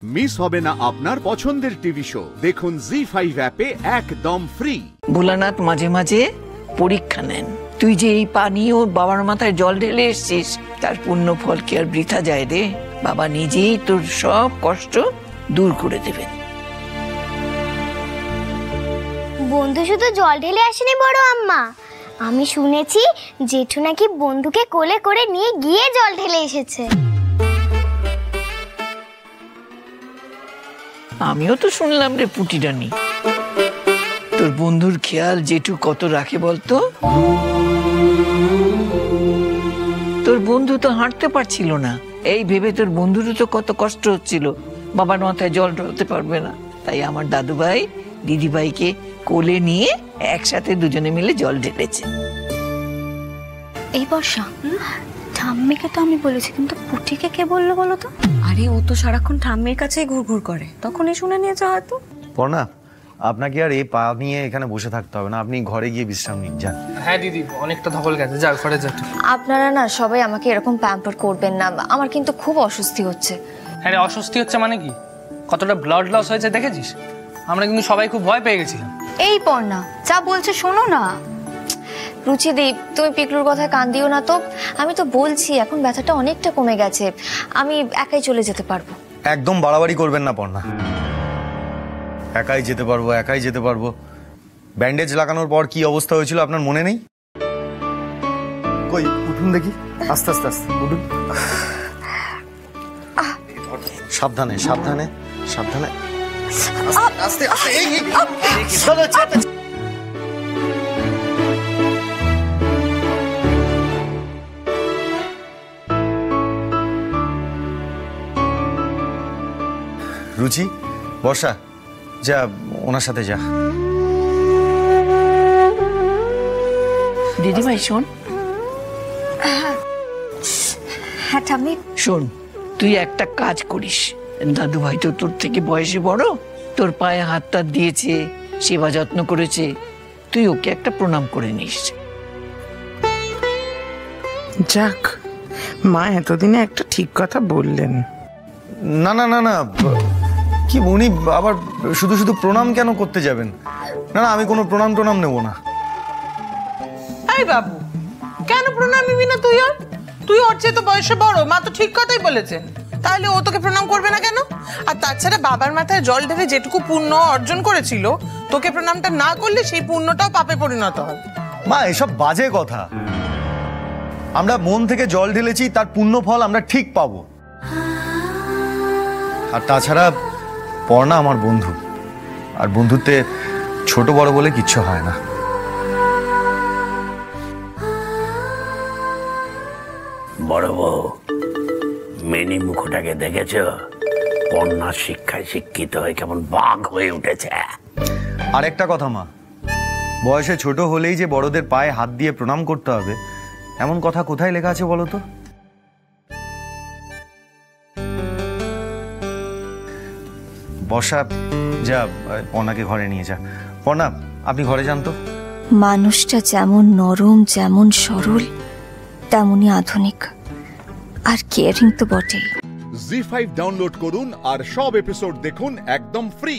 Miss হবে না আপনার পছন্দের টিভি শো। দেখুন জি5 অ্যাপে একদম ফ্রি। ভোলানাথ মাঝে মাঝে পরীক্ষা নেন। তুই যে এই পানি ওর বাবার মাথায় জল ঢেলে এসছিস, তার পুণ্য ফল কি আর বৃথা যায় রে? বাবা নিজেই তোর সব কষ্ট দূর করে দেবেন। বন্ধু শুধু জল ঢেলে আসেনি বড় আম্মা, আমি শুনেছি জেঠু নাকি বন্ধুকে কোলে করে নিয়ে গিয়ে জল ঢেলে এসেছে। আমিও তো শুনলাম রে পুটিরানি। তোর বন্ধুর খেয়াল জেঠু কত রাখে বলতো? তোর বন্ধু তো হাঁটতে পারছিল না, এই ভেবে তোর বন্ধুরও তো কত কষ্ট হচ্ছিল, বাবার মাথায় জল ঢালতে পারবে না। তাই আমার দাদু ভাই দিদি ভাইকে কোলে নিয়ে একসাথে দুজনে মিলে জল ঢেলেছে। এই বর্ষা, ঠাম্মিকে তো আমি বলেছি, কিন্তু পুটিকে কে বললো বলো তো? আরে ও তো সারাক্ষণ ঠাম্মির কাছেই ঘুরঘুর করে, তখনই শুনে নিয়েছে হয়তো। পর্ণা, আপনাকে আর এই পা নিয়ে এখানে বসে থাকতে হবে না, আপনি ঘরে গিয়ে বিশ্রাম নিন, যান। হ্যাঁ দিদি, অনেকটা ধকল গেছে, যাও ঘরে যাও। আপনারা না সবাই আমাকে এরকম প্যাম্পার করবেন না, আমার কিন্তু খুব অস্বস্তি হচ্ছে। হ্যাঁ রে, অস্বস্তি হচ্ছে মানে কি? কতটা ব্লাড লস হয়েছে দেখেছিস? আমরা কিন্তু সবাই খুব ভয় পেয়ে গেছিলাম। এই পর্ণা, যা বলছে শোনো না। রুচিদি, তুমি পিকলুর কথায় কান দিও না তো। আমি তো বলছি এখন ব্যথাটা অনেকটা কমে গেছে, আমি একাই চলে যেতে পারবো। একদম বাড়াবাড়ি করবেন না পর্ণা। একাই যেতে পারবো, একাই যেতে পারবো। ব্যান্ডেজ লাগানোর পর কি অবস্থা হয়েছিল আপনার মনে নেই? কই উঠুন দেখি, আস্তে আস্তে আস্তে উঠুন। সাবধানে সাবধানে সাবধানে, আস্তে আস্তে। রুচি, বর্ষা, যা ওনার সাথে যা। দিদিভাই শোন। হ্যাঁ ঠাম্মি। শোন, তুই একটা কাজ করিস, দাদু ভাই তো তোর থেকে বয়সে বড়, তোর পায়ে হাতটা দিয়েছে, সেবা যত্ন করেছে, তুই ওকে একটা প্রণাম করে নিস। যাক, মা এতদিনে একটা ঠিক কথা বললেন। না না না না, কি উনি আবার শুধু শুধু প্রণাম কেন করতে যাবেন? না না, আমি কোনো প্রণাম টোনাম নেব না। এই বাবু, কেন প্রণাম নিবি না তুই? তুই ওর চেয়ে তো বয়সে বড়, মা তো ঠিক কথাই বলেছেন। তাহলে ও তোকে প্রণাম করবে না কেন? আর তাছাড়া বাবার মাথায় জল ঢেলে যেটুকু পুণ্য অর্জন করেছিল, তোকে প্রণামটা না করলে সেই পুণ্যটাও পাপে পরিণত হবে। মা, এসব বাজে কথা। আমরা মন থেকে জল ঢেলেছি, তার পুণ্য ফল আমরা ঠিক পাবো। আর তাছাড়া পর্ণা আমার বন্ধু, আর বন্ধুত্বে ছোট বড় বলে কিচ্ছু হয় না। বড় বউ, মেনি মুখটাকে দেখেছ? পর্ণার শিক্ষায় শিক্ষিত হয়ে কেমন বাঘ হয়ে উঠেছে। আর একটা কথা মা, বয়সে ছোট হলেই যে বড়দের পায়ে হাত দিয়ে প্রণাম করতে হবে এমন কথা কোথায় লেখা আছে বলো তো? বর্ষা, যা পর্ণাকে ঘরে নিয়ে যা। পর্ণা, আপনি ঘরে যান তো। মানুষটা যেমন নরম, যেমন সরল, তেমনই আধুনিক আর কেয়ারিং তো বটেই। জি5 ডাউনলোড করুন আর সব এপিসোড দেখুন একদম ফ্রি।